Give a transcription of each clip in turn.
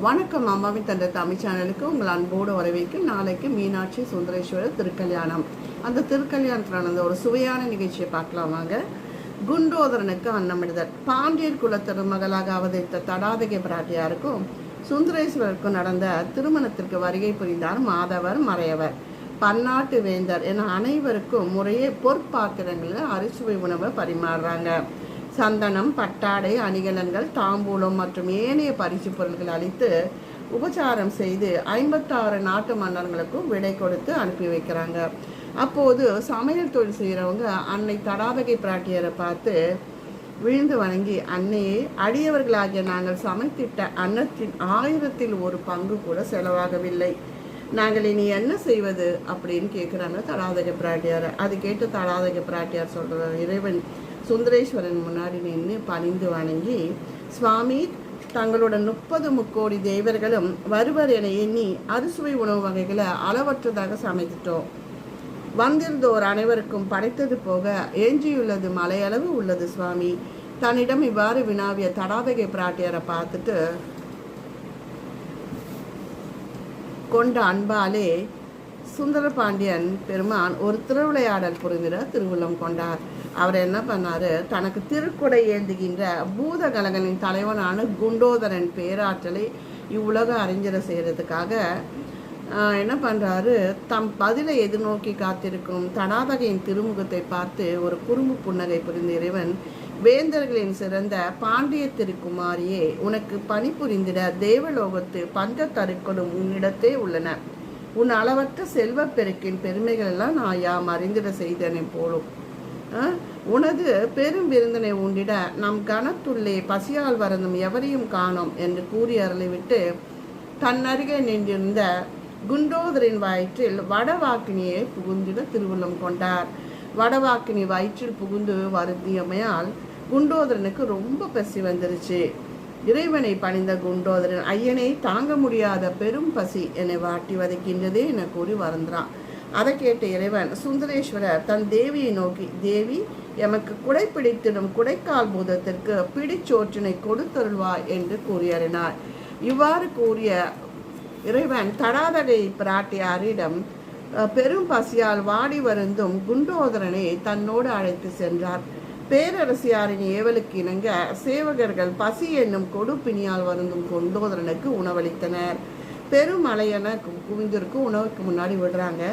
வணக்கம். அம்மாவின் தந்தை தமிழ் சேனலுக்கு உங்கள் அன்போடு வரவேற்கும். நாளைக்கு மீனாட்சி சுந்தரேஸ்வரர் திருக்கல்யாணம். அந்த திருக்கல்யாணத்தில் நடந்த ஒரு சுவையான நிகழ்ச்சியை பார்க்கலாம் வாங்க. குண்டோதரனுக்கு அன்னமிடுதல். பாண்டியர் குல திருமகளாக அவதரித்த தடாதகை பிராட்டியாருக்கும் சுந்தரேஸ்வரருக்கும் நடந்த திருமணத்திற்கு வருகை புரிந்தார் மாதவர், மறையவர், பன்னாட்டு வேந்தர் என அனைவருக்கும் முறையே பொற்பாத்திரங்களில் அறுசுவை உணவை பரிமாறுறாங்க. சந்தனம், பட்டாடை, அணிகலன்கள், தாம்பூலம் மற்றும் ஏனைய பரிசு பொருட்கள் அளித்து உபச்சாரம் செய்து 56 நாட்டு மன்னர்களுக்கும் விடை கொடுத்து அனுப்பி வைக்கிறாங்க. அப்போது சமையல் தொழில் செய்கிறவங்க அன்னை தடாதகை பிராட்டியரை பார்த்து விழுந்து வணங்கி, அன்னையே, அடியவர்களாகிய நாங்கள் சமைத்திட்ட அன்னத்தின் 1000ல் 1 பங்கு கூட செலவாகவில்லை. நாங்கள் இனி என்ன செய்வது அப்படின்னு கேட்குறாங்க தடாதகை பிராட்டியார். அது கேட்டு தடாதகை பிராட்டியார் சொல்கிறார், இறைவன் சுந்தரேஸ்வரன் முன்னாடி நின்று பணிந்து வணங்கி, சுவாமி, தங்களோட 30 முக்கோடி தேவர்களும் வருவர் என எண்ணி அறுசுவை உணவு வகைகளை அளவற்றதாக சமைத்துட்டோம். வந்திருந்தோர் அனைவருக்கும் படைத்தது போக எஞ்சியுள்ளது மலையளவு உள்ளது சுவாமி. தன்னிடம் இவ்வாறு வினாவிய தடாதகை பிராட்டியாரை பார்த்துட்டு கொண்ட அன்பாலே சுந்தரபாண்டியன் பெருமான் ஒரு திருவிளையாடல் புரிந்திட திருவுள்ளம் கொண்டார். அவர் என்ன பண்ணாரு, தனக்கு திருக்குடை ஏந்துகின்ற பூதகலங்களின் தலைவனான குண்டோதரன் பேராற்றலை இவ்வுலக அறிஞரை செய்கிறதுக்காக என்ன பண்ணுறாரு, தம் பதிலை எதிர்நோக்கி காத்திருக்கும் தடாதகையின் திருமுகத்தை பார்த்து ஒரு குறும்பு புன்னகை புரிந்த இறைவன், வேந்தர்களின் சிறந்த பாண்டிய திருக்குமாரியே, உனக்கு பணிபுரிந்திட தேவலோகத்து பஞ்சத்தருக்களும் உன்னிடத்தே உள்ளன. உன் அளவற்ற செல்வப் பெருக்கின் பெருமைகள் எல்லாம் நான் யாம் அறிந்திட செய்தனை போலும். உனது பெரும் விருந்தினை உண்டிட நம் கணத்துள்ளே பசியால் வருந்தும் எவரையும் காணோம் என்று கூறி அருளிவிட்டு தன்னருகே நின்றிருந்த குண்டோதரின் வயிற்றில் வடவாக்கினியை புகுந்திட திருவுள்ளம் கொண்டார். வடவாக்கினி வயிற்றில் புகுந்து வருந்தியமையால் குண்டோதரனுக்கு ரொம்ப பசி வந்துருச்சு. இறைவனை பணிந்த குண்டோதரன், ஐயனை தாங்க முடியாத பெரும் பசி என்னை வாட்டி வதைக்கின்றதே என கூறி வருந்தான். அதை கேட்ட இறைவன் சுந்தரேஸ்வரர் தன் தேவியை நோக்கி, தேவி, எமக்கு குடை பிடித்திடும் குடைக்கால் பூதத்திற்கு பிடிச்சோற்றினை கொடுத்தருள்வாய் என்று கூறியறினார். இவ்வாறு கூறிய இறைவன் தடாதகை பிராட்டியாரிடம் பெரும் பசியால் வாடி வருந்தும் குண்டோதரனை தன்னோடு அழைத்து சென்றார். பேரரசியாரின் ஏவலுக்கு இணங்க சேவகர்கள் பசி என்னும் கொடுப்பினியால் வருந்தும் குண்டோதரனுக்கு உணவளித்தனர். பெருமலையென குவிந்திற்கு உணவுக்கு முன்னாடி விடுறாங்க.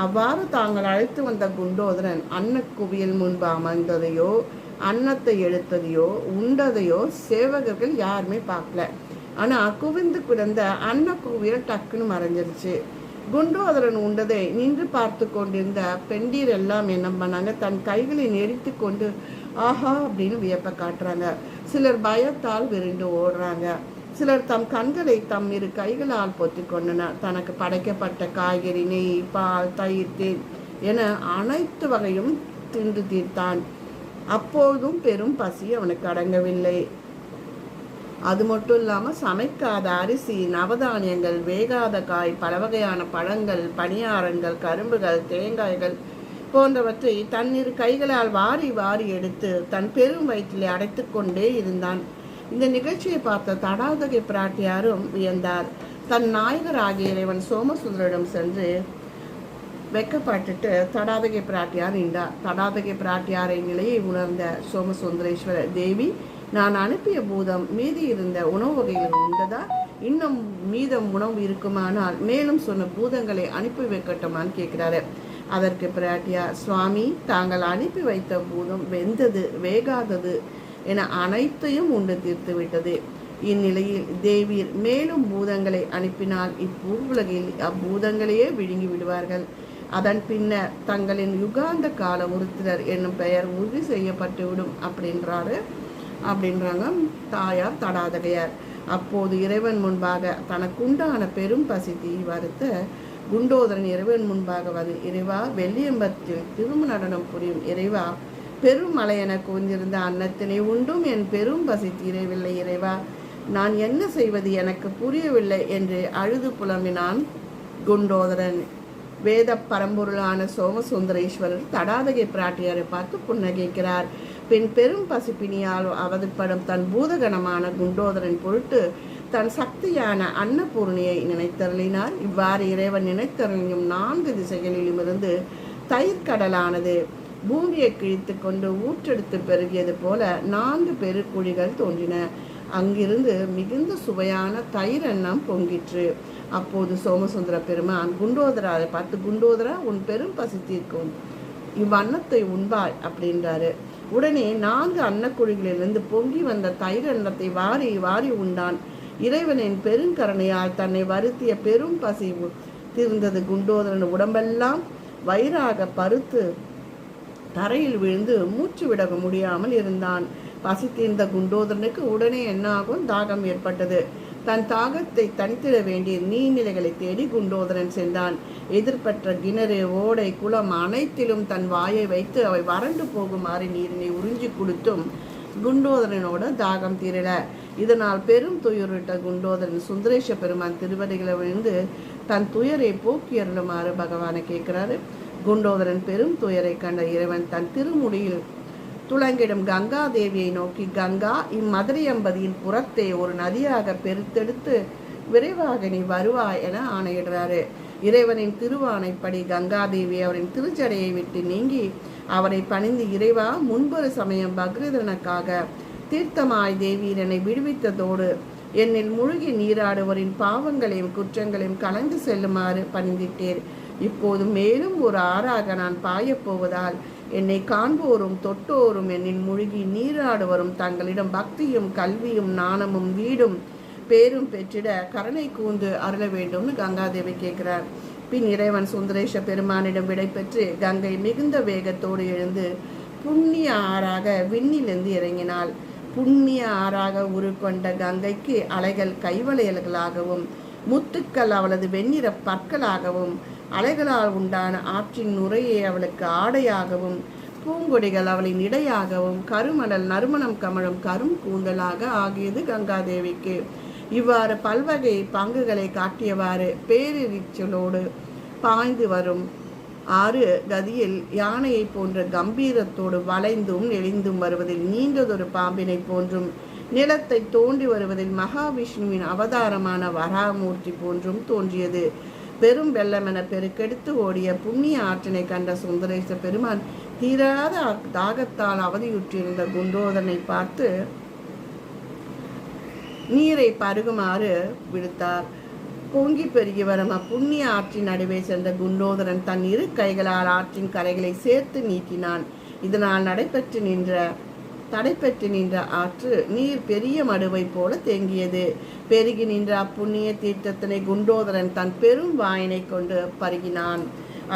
அவ்வாறு தாங்கள் அழைத்து வந்த குண்டோதரன் அன்னக்குவியல் முன்பு அமர்ந்ததையோ அன்னத்தை எடுத்ததையோ உண்டதையோ சேவகர்கள் யாருமே பார்க்கல. ஆனால் குவிந்து கிடந்த அன்னக்குவியல் டக்குன்னு மறைஞ்சிருச்சு. குண்டோதரன் உண்டதை நின்று பார்த்து கொண்டிருந்த பெண்டீர் எல்லாம் என்ன பண்ணாங்க, தன் கைகளை நெரித்து கொண்டு ஆஹா அப்படின்னு வியப்பை காட்டுறாங்க. சிலர் பயத்தால் விரிண்டு ஓடுறாங்க. சிலர் தம் கண்களை தம் 2 கைகளால் பொத்தி கொண்டனர். தனக்கு படைக்கப்பட்ட காய்கறி, நெய், பால், தயிர், தேன் என அனைத்து வகையும் தின்று தீர்த்தான். அப்போதும் பெரும் பசி அவனுக்கு அடங்கவில்லை. அது மட்டும் இல்லாமல் சமைக்காத அரிசி, நவதானியங்கள், வேகாத காய், பல வகையான பழங்கள், பணியாரங்கள், கரும்புகள், தேங்காய்கள் போன்றவற்றை தன் 2 கைகளால் வாரி வாரி எடுத்து தன் பெரும் வயிற்றிலே அடைத்து கொண்டே இருந்தான். இந்த நிகழ்ச்சியை பார்த்த தடாதகை பிராட்டியாரும் வியந்தார். தன் நாயகர் ஆகிய இறைவன் சோமசுந்தரிடம் சென்று வெக்கப்பட்டுட்டு தடாதகை பிராட்டியார் நின்றார். தடாதகை பிராட்டியாரை நிலையை உணர்ந்த சோமசுந்தரேஸ்வரர், தேவி, நான் அனுப்பிய பூதம் மீதி இருந்த உணவு வகைகள் உண்டதா? இன்னும் மீதம் உணவு இருக்குமானால் மேலும் சொன்ன பூதங்களை அனுப்பி வைக்கட்டுமான்னு கேட்கிறாரு. அதற்கு பிராட்டியார், சுவாமி, தாங்கள் அனுப்பி வைத்த பூதம் வெந்தது, வேகாதது என அனைத்தையும் உண்டு தீர்த்து விட்டது. இந்நிலையில் தேவீர் மேலும் பூதங்களை அனுப்பினால் இப்பூவுலகில் அப்பூதங்களையே விழுங்கி விடுவார்கள். அதன் பின்னர் தங்களின் யுகாந்த கால உருத்திரர் என்னும் பெயர் உறுதி செய்யப்பட்டுவிடும் அப்படின்றாங்க தாயார் தடாதகையார். அப்போது இறைவன் முன்பாக தனக்குண்டான பெரும் பசி தீ வருத்த குண்டோதரன் இறைவன் முன்பாக வந்து, இறைவா, வெள்ளியம்பத்தில் திரும்ப நடனம் புரியும் இறைவா, பெரும் மலையென குவிந்திருந்த அன்னத்தினை உண்டும் என் பெரும் பசி தீரவில்லை இறைவா, நான் என்ன செய்வது எனக்கு புரியவில்லை என்று அழுது புலம்பினான் குண்டோதரன். வேத பரம்பொருளான சோமசுந்தரேஸ்வரர் தடாதகை பிராட்டியாரை பார்த்து புன்னகைக்கிறார். பின் பெரும் பசிப்பினியால் அவதிப்படும் தன் பூதகணமான குண்டோதரன் பொருட்டு தன் சக்தியான அன்னபூர்ணியை நினைத்தருளினார். இவ்வாறு இறைவன் நினைத்தருளியும் 4 திசைகளிலும் இருந்து தயிர் கடலானது பூமியை கிழித்து கொண்டு ஊற்றெடுத்து பெருகியது போல 4 பெருக்குழிகள் தோன்றின. அங்கிருந்து மிகுந்த சுவையான தயிர் எண்ணம் பொங்கிற்று. அப்போது சோமசுந்தர பெருமான் குண்டோதராவை பார்த்து, குண்டோதரா, உன் பெரும் பசி தீர்க்கும் இவ்வன்னத்தை உண்பாய் அப்படின்றாரு. உடனே 4 அன்னக்குழிகளிலிருந்து பொங்கி வந்த தயிர் எண்ணத்தை வாரி வாரி உண்டான். இறைவனின் பெருங்கருணையால் தன்னை வருத்திய பெரும் பசி தீர்ந்தது. குண்டோதரன் உடம்பெல்லாம் வயிறாக பருத்து தரையில் விழுந்து மூச்சு விட முடியாமல் இருந்தான். பசி தீர்ந்த குண்டோதரனுக்கு உடனே என்ன ஆகும்? தாகம் ஏற்பட்டது. தன் தாகத்தை தனித்திட வேண்டிய நீர்நிலைகளை தேடி குண்டோதரன் சென்றான். எதிர்பற்ற கிணறு, ஓடை, குளம் அனைத்திலும் தன் வாயை வைத்து அவை வறண்டு போகுமாறு நீரினை உறிஞ்சி கொடுத்தும் குண்டோதரனோட தாகம் தீரல. இதனால் பெரும் துயரிட்ட குண்டோதரன் சுந்தரேஷ பெருமான் திருவடிகளை விழுந்து தன் துயரை போக்கி அருளுமாறு பகவானை கேட்கிறாரு. குண்டோதரன் பெரும் துயரை கண்ட இறைவன் தன் திருமுடியில் துளங்கிடும் கங்கா தேவியை நோக்கி, கங்கா, இம்மதுரையம்பதியின் புறத்தே ஒரு நதியாக பெருத்தெடுத்து விரைவாக நீ வருவாய் என ஆணையிடுறாரு. இறைவனின் திருவானைப்படி கங்காதேவி அவரின் திருச்சடையை விட்டு நீங்கி அவரை பணிந்து, இறைவா, முன்பொரு சமயம் பக்ரீதனுக்காக தீர்த்தமாய் தேவியர் என்னை விடுவித்ததோடு என்னில் முழுகி நீராடுவரின் பாவங்களையும் குற்றங்களையும் கலந்து செல்லுமாறு பணிந்திட்டேன். இப்போது மேலும் ஒரு ஆறாக நான் பாயப்போவதால் என்னை காண்போரும் தொட்டோரும் என்னில் முழுகி நீராடுவரும் தங்களிடம் பக்தியும் கல்வியும் நாணமும் வீடும் பேரும் பெற்றிட கருணை கூர்ந்து அருள வேண்டும்னு கங்காதேவி கேட்கிறார். பின் இறைவன் சுந்தரேஷ பெருமானிடம் விடை பெற்று கங்கை மிகுந்த வேகத்தோடு எழுந்து புண்ணிய ஆறாக விண்ணிலிருந்து இறங்கினாள். புண்ணிய ஆறாக உருக்கொண்ட கங்கைக்கு அலைகள் கைவளையல்களாகவும் முத்துக்கள் அவளது வெண்ணிற பற்களாகவும் அலைகளால் உண்டான ஆற்றின் நுரையை அவளுக்கு ஆடையாகவும் பூங்கொடிகள் அவளின் இடையாகவும் கருமணல் நறுமணம் கமழும் கரும் கூந்தலாக ஆகியது கங்காதேவிக்கு. இவ்வாறு பல்வகை பங்குகளை காட்டியவாறு பேரிச்சலோடு பாய்ந்து வரும் ஆறு கதியில் யானையை போன்ற கம்பீரத்தோடு வளைந்தும் நெளிந்தும் வருவதில் நீண்டதொரு பாம்பினை போன்றும் நிலத்தை தோண்டி வருவதில் மகாவிஷ்ணுவின் அவதாரமான வராமூர்த்தி போன்றும் தோன்றியது. பெரும் வெள்ளமென பெருக்கெடுத்து ஓடிய புண்ணிய ஆற்றினை கண்ட சுந்தரேச பெருமான் தீராத தாகத்தால் அவதியுற்றிருந்த குண்டோதரனை பார்த்து நீரை பருகுமாறு விடுத்தார். பொங்கி பெருகி வரும் அப்புண்ணிய ஆற்றின் நடுவே சென்ற குண்டோதரன் தன் 2 கைகளால் ஆற்றின் கரைகளை சேர்த்து நீட்டினான். இதனால் தடைப்பெற்று நின்ற ஆற்று நீர் பெரிய மடுவை போல தேங்கியது. பெருகி நின்ற அப்புண்ணிய தீர்த்தத்தினை குண்டோதரன் தன் பெரும் வாயினை கொண்டு பருகினான்.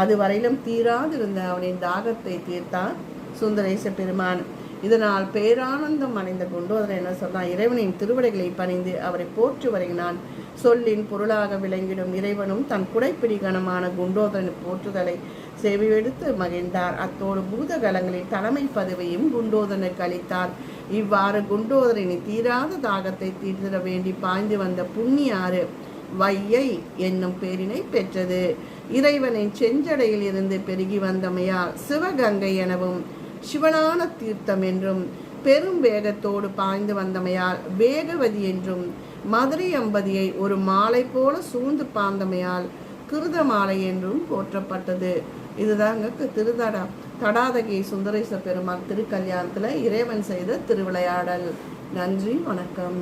அதுவரையிலும் தீராதிருந்த அவனின் தாகத்தை தீர்த்தான் சுந்தரேச பெருமான். இதனால் பேரானந்தம் அடைந்த குண்டோதரன் என்ன சொன்னான்? இறைவனின் திருவடிகளை பணிந்து அவரை போற்றி வருகினான். சொல்லின் பொருளாக விளங்கிடும் இறைவனும் தன் குடைப்பிடிகணமான குண்டோதரன் போற்றுதலை செவியெடுத்து மகிழ்ந்தார். அத்தோடு பூதகலங்களின் தலைமை பதவியும் குண்டோதரனுக்கு அளித்தார். இவ்வாறு குண்டோதரனை தீராத தாகத்தை தீர்த்திட வேண்டி பாய்ந்து வந்த புண்ணிய ஆறு வையை என்னும் பேரினை பெற்றது. இறைவனின் செஞ்சடையில் இருந்து பெருகி வந்தமையால் சிவகங்கை எனவும் சிவனான தீர்த்தம் என்றும் பெரும் வேகத்தோடு பாய்ந்து வந்தமையால் வேகவதி என்றும் மதுரை அம்பதியை ஒரு மாலை போல சூழ்ந்து பாய்ந்தமையால் கிருத மாலை என்றும் போற்றப்பட்டது. இதுதாங்க தடாதகை சுந்தரேச பெருமாள் திருக்கல்யாணத்துல இறைவன் செய்த திருவிளையாடல். நன்றி, வணக்கம்.